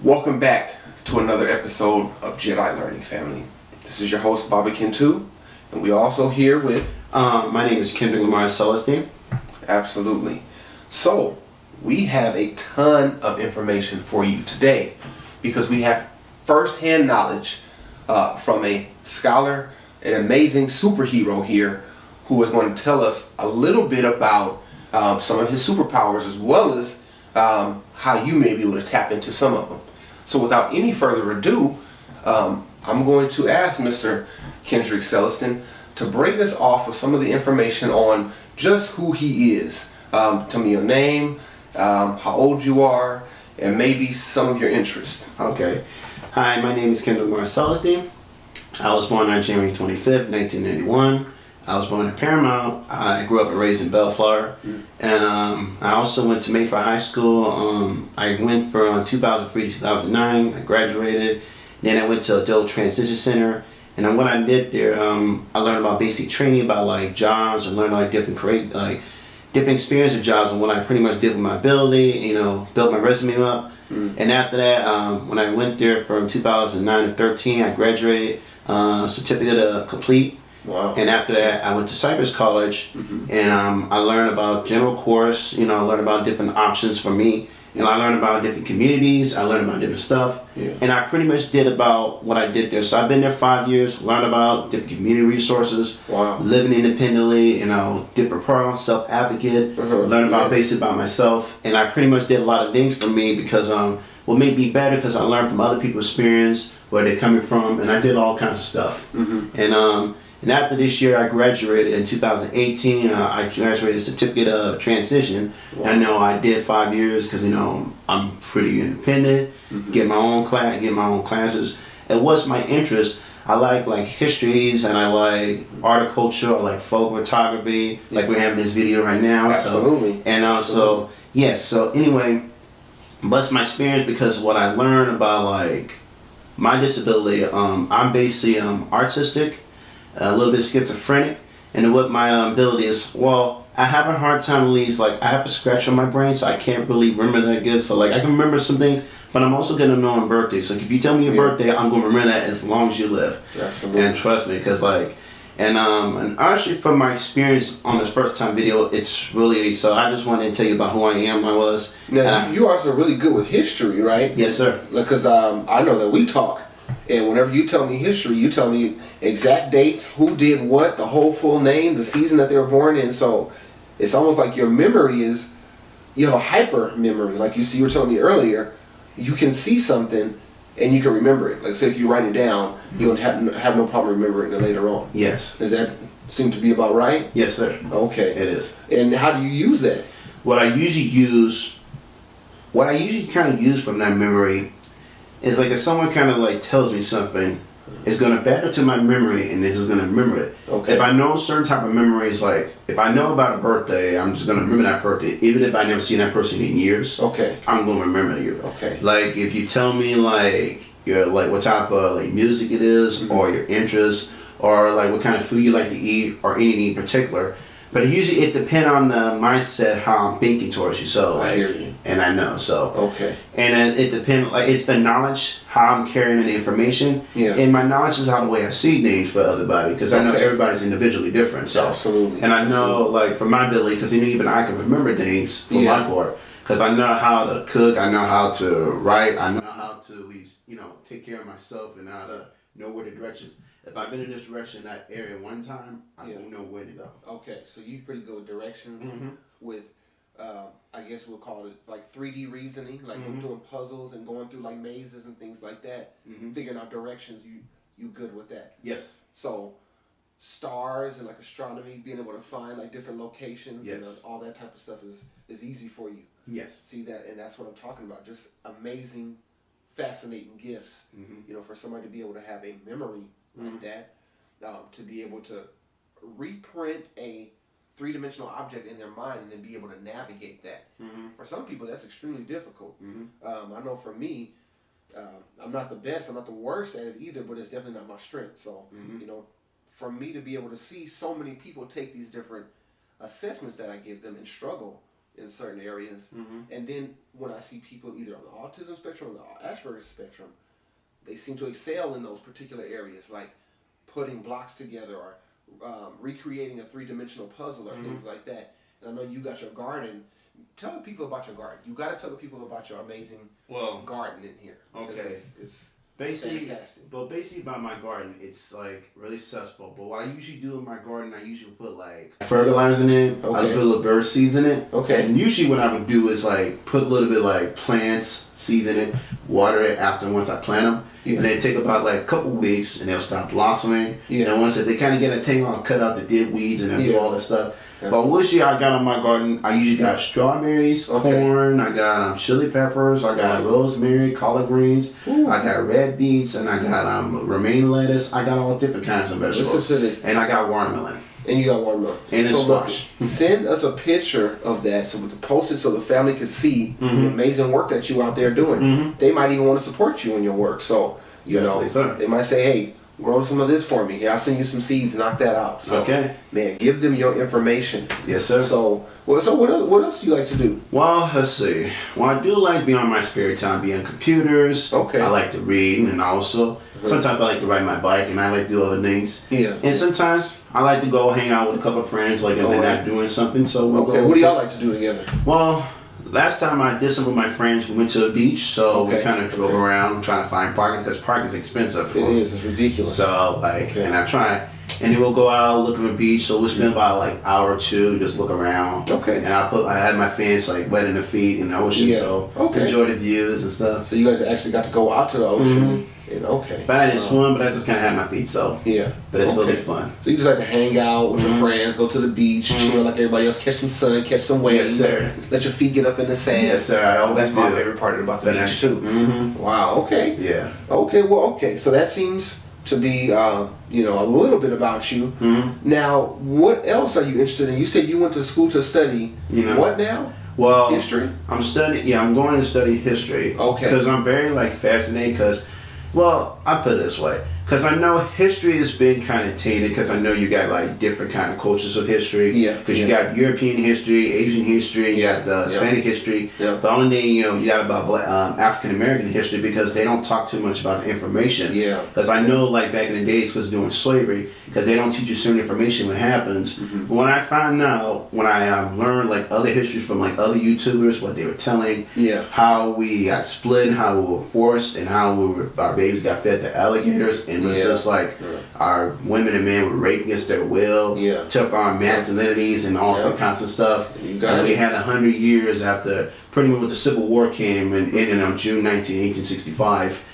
Welcome back to another episode of Jedi Learning Family. This is your host, Bobby Kintu, and we're also here with... my name is Kendrick Lamar Celestin. Absolutely. So, we have a ton of information for you today because we have first-hand knowledge from a scholar, an amazing superhero here who is going to tell us a little bit about some of his superpowers as well as how you may be able to tap into some of them. So without any further ado, I'm going to ask Mr. Kendrick Celestin to break us off with some of the information on just who he is. Tell me your name, how old you are, and maybe some of your interests. Okay. Hi, my name is Kendrick Lamar Celestin. I was born on January 25th, 1991. I was born in Paramount. I grew up and raised in Bellflower. And I also went to Mayfair High School. I went from 2003 to 2009. I graduated. Then I went to Adult Transition Center. And then what I did there, I learned about basic training about like jobs. I learned like different experience of jobs and what I pretty much did with my ability, built my resume up. And after that, when I went there from 2009 to 13, I graduated, certificate of complete. Wow. And after that, I went to Cypress College, and I learned about general course. I learned about different options for me. I learned about different communities. I learned about different stuff. Yeah. And I pretty much did about what I did there. So I've been there 5 years, learned about different community resources, living independently, different programs, self-advocate, learned about basic about myself. And I pretty much did a lot of things for me because what made me better because I learned from other people's experience, where they're coming from, and I did all kinds of stuff. And after this year, I graduated in 2018. I graduated certificate of transition. Wow. I know I did 5 years because I'm pretty independent. Get my own classes. And what's my interest? I like histories, and I like horticulture. I like folk photography. Like we're having this video right now. Absolutely. So, and also yes. So anyway, what's my experience? Because what I learned about my disability, I'm basically artistic. A little bit schizophrenic, and what my ability is, I have a hard time at least, I have a scratch on my brain, so I can't really remember that good, so I can remember some things, but I'm also going to know on birthday, so if you tell me your birthday, I'm going to remember that as long as you live. Absolutely. And trust me, because and actually from my experience on this first time video, it's really, so I just wanted to tell you about who I am, Now, you're also really good with history, right? Yes, sir. Because I know that we talk. And whenever you tell me history, you tell me exact dates, who did what, the whole full name, the season that they were born in. So it's almost like your memory is, you have a hyper memory. Like you were telling me earlier, you can see something and you can remember it. Like say if you write it down, you don't have no problem remembering it later on. Yes. Does that seem to be about right? Yes, sir. Okay. It is. And how do you use that? What I usually kind of use from that memory is if someone kind of tells me something, it's going to better to my memory and it's just going to remember it. Okay. If I know certain type of memories, if I know about a birthday, I'm just going to remember that birthday, even if I never seen that person in years. Okay. I'm going to remember you. Okay. If you tell me your what type of music it is, or your interests, or what kind of food you like to eat, or anything in particular. But usually it depends on the mindset, how I'm thinking towards you. So I hear you. And I know, so. Okay. And it depends, it's the knowledge, how I'm carrying the information. Yeah. And my knowledge is how the way I see things for everybody, because I know everybody's individually different. So. Absolutely. And I know, for my ability, because even I can remember things for my part, because I know how to cook, I know how to write, I know how to at least, take care of myself and how to know where the directions. If I've been in this direction, that area one time, I don't know where to go. Okay, so you pretty good with directions with, I guess we'll call it 3D reasoning, doing puzzles and going through mazes and things like that, figuring out directions. You good with that? Yes. So stars and astronomy, being able to find different locations and all that type of stuff is easy for you. Yes. See that, and that's what I'm talking about. Just amazing, fascinating gifts. For somebody to be able to have a memory like that, to be able to reprint a three-dimensional object in their mind and then be able to navigate that. For some people, that's extremely difficult. I know for me, I'm not the best, I'm not the worst at it either, but it's definitely not my strength. So, for me to be able to see so many people take these different assessments that I give them and struggle in certain areas. And then when I see people either on the autism spectrum or the Asperger's spectrum, they seem to excel in those particular areas, like putting blocks together or recreating a 3-dimensional puzzle or things like that. And I know you got your garden. Tell the people about your garden. You got to tell the people about your amazing garden in here. Okay. It's basically fantastic. But basically about my garden, it's like really successful. But what I usually do in my garden, I usually put like fertilizer in it. I put a little bird seeds in it. Okay. And usually what I would do is like put a little bit like plants, seeds in it, water it after once I plant them. Yeah. And they take about like a couple weeks and they'll stop blossoming. Yeah. And once they kind of get a tangle, I'll cut out the dead weeds and I'll do all that stuff. But what year I got on my garden, I usually got strawberries, corn, I got chili peppers, I got rosemary, collard greens, I got red beets, and I got romaine lettuce. I got all different kinds of vegetables. Listen to this. And I got watermelon. And you got watermelon. And a squash. Send us a picture of that so we can post it so the family can see the amazing work that you out there doing. They might even want to support you in your work. So, you know, they might say, hey, grow some of this for me. Yeah, I'll send you some seeds, knock that out. So, man, give them your information. Yes, sir. So what else do you like to do? Well, let's see. Well, I do like being on my spare time, being on computers. Okay. I like to read, and also sometimes I like to ride my bike, and I like to do other things. Yeah. And sometimes I like to go hang out with a couple of friends, like if they're not doing something. So we'll go. What do y'all like to do together? Well, last time I did some with my friends, we went to a beach, so we kind of drove around trying to find parking because parking is expensive. It is. It's ridiculous. So and I try, and then we'll go out look at the beach. So we'll spend about like hour or two just look around. Okay. And I had my fence like wet in the feet in the ocean, so enjoy the views and stuff. So you guys actually got to go out to the ocean. But I didn't swim, but I just kind of had my feet, so but it's really fun. So you just like to hang out with your friends, go to the beach, chill like everybody else, catch some sun, catch some waves. Yes, sir. Let your feet get up in the sand. Yes, sir. I always do. That's my favorite part about the beach too. Wow. Okay. Yeah. Okay. Well. Okay. So that seems to be a little bit about you. Now, what else are you interested in? You said you went to school to study. What now? Well, history. I'm studying. Yeah, I'm going to study history. Okay. Because I'm very fascinated. Because, well, I put it this way. Because I know history has been kind of tainted. Because I know you got like different kind of cultures of history. Yeah. Because you got European history, Asian history, you got the Hispanic history. Yeah. The only thing you got about African American history because they don't talk too much about the information. Yeah. Because I know like back in the days, because during slavery, because they don't teach you certain information when it happens. But when I find out, when I learned like other histories from like other YouTubers, what they were telling, how we got split, how we were forced, and how our babies got fed to alligators. And it was just like our women and men were raped against their will, took our masculinities and all that kinds of stuff. And we had 100 years after pretty much when the Civil War came and ended on June 1865.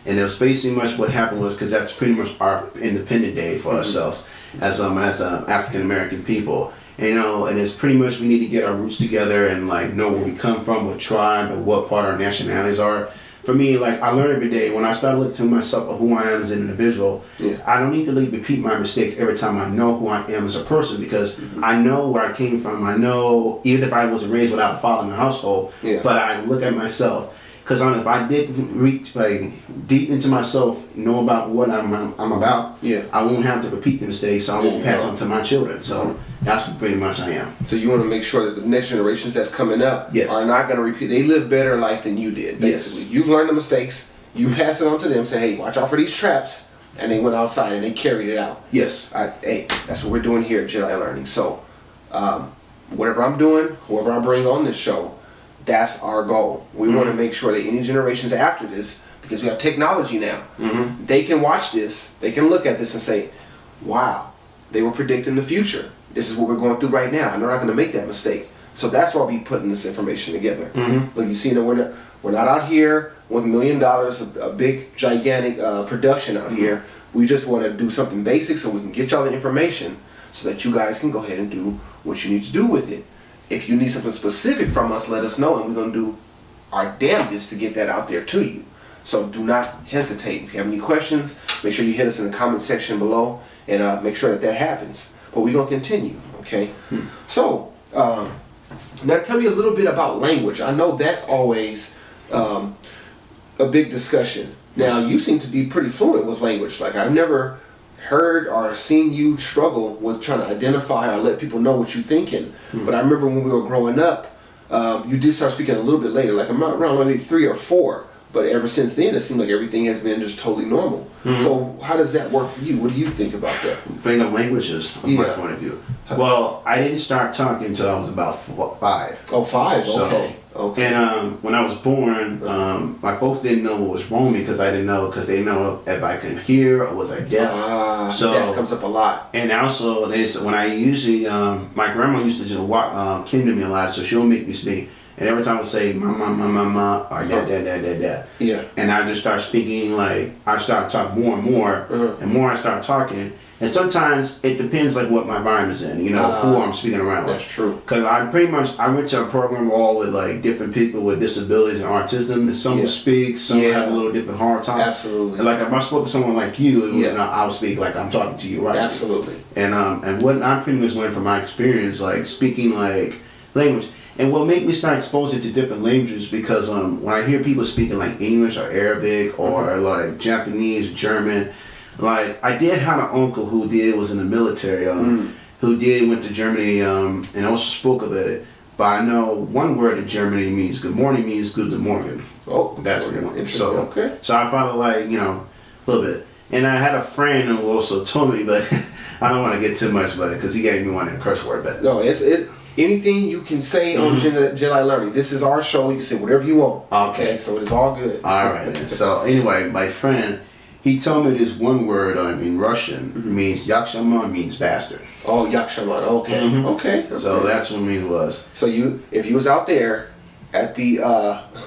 And it was basically much what happened was because that's pretty much our independent day for ourselves as African American people. And it's pretty much we need to get our roots together and like know where we come from, what tribe, and what part our nationalities are. For me, like I learn every day. When I start looking to myself of who I am as an individual, I don't need to repeat my mistakes every time I know who I am as a person because I know where I came from. I know even if I wasn't raised without a father in my household, but I look at myself. Because if I did reach like deep into myself, know about what I'm about, I won't have to repeat the mistakes, so I won't pass on to my children. So that's what pretty much I am. So you want to make sure that the next generations that's coming up are not going to repeat. They live better life than you did, basically. You've learned the mistakes. You pass it on to them. Say, hey, watch out for these traps. And they went outside and they carried it out. Yes. Hey, that's what we're doing here at Jedi Learning. So whatever I'm doing, whoever I bring on this show, that's our goal. We want to make sure that any generations after this, because we have technology now, they can watch this, they can look at this and say, wow, they were predicting the future. This is what we're going through right now, and they're not going to make that mistake. So that's why we're putting this information together. Look, you see, we're not out here with $1 million, a big, gigantic production out here. We just want to do something basic so we can get y'all the information so that you guys can go ahead and do what you need to do with it. If you need something specific from us, let us know, and we're going to do our damnedest to get that out there to you. So do not hesitate. If you have any questions, make sure you hit us in the comment section below, and make sure that happens. But we're going to continue, okay? So, now tell me a little bit about language. I know that's always a big discussion. Now, you seem to be pretty fluent with language. Like, I've never heard or seen you struggle with trying to identify or let people know what you're thinking. But I remember when we were growing up, you did start speaking a little bit later, like I'm not around maybe 3 or 4. But ever since then, it seemed like everything has been just totally normal. So how does that work for you? What do you think about that? Thing of languages, from my point of view. Well, I didn't start talking until I was about 5. Oh, 5. So, okay. And when I was born, my folks didn't know what was wrong with me because I didn't know, because they know if I can hear or was I deaf. So that comes up a lot. And also, when I usually, my grandma used to just kindle me a lot, so she'll make me speak. And every time I say mama, or dad. Yeah. And I just start speaking, like, I start talking more and more, and more I start talking. And sometimes it depends, like, what my environment's in, who I'm speaking around. That's true. Because I went to a program all with, like, different people with disabilities and autism, and some will speak, some have a little different hard time. Absolutely. And, like, if I spoke to someone like you, I'll speak like I'm talking to you, right? Absolutely. And what I pretty much learned from my experience, like, speaking, like, language. And what made me start exposing to different languages, because when I hear people speaking like English or Arabic or like Japanese, German, like I did have an uncle who was in the military, who went to Germany and also spoke of it. But I know one word in Germany means good morning means guten Morgen. Oh, that's what it means. So I found it like, a little bit. And I had a friend who also told me, but I don't want to get too much about it because he gave me one in a curse word. But no, anything you can say on Jedi Learning. This is our show. You can say whatever you want. Okay. So it's all good. All right. So anyway, my friend, he told me this one word in Russian means yakshama, means bastard. Oh, yakshaman. Okay. Okay. So that's what it was. So if you was out there at the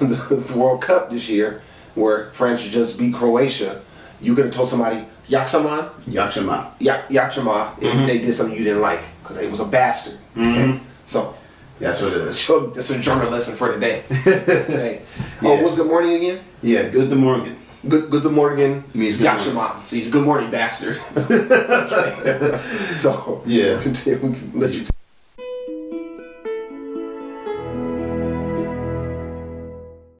the World Cup this year, where France just beat Croatia, you could have told somebody yaksaman, yakshama, yakshama if they did something you didn't like because it was a bastard. Okay? So that's what it is. That's a German lesson for today. Okay. Oh, what's good morning again? Yeah, good morning. Good morning means yakshama. So he's good morning, bastard. Okay. So yeah, we can let you.